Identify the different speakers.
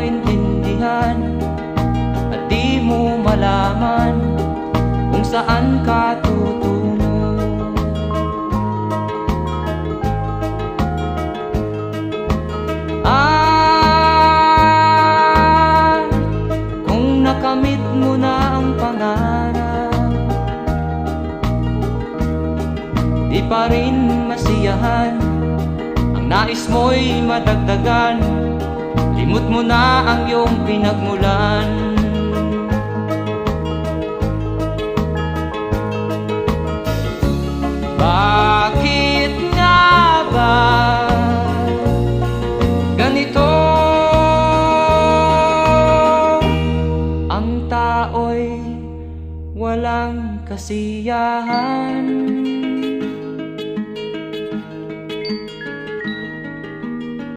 Speaker 1: maintindihan at di mo malaman kung saan ka tutungo. Kung nakamit mo na ang pangarap, di pa rin masiyahan, ang nais mo'y madagdagan, limot mo na ang iyong pinagmulan. Bakit nga ba ganito? Ang tao'y walang kasiyahan.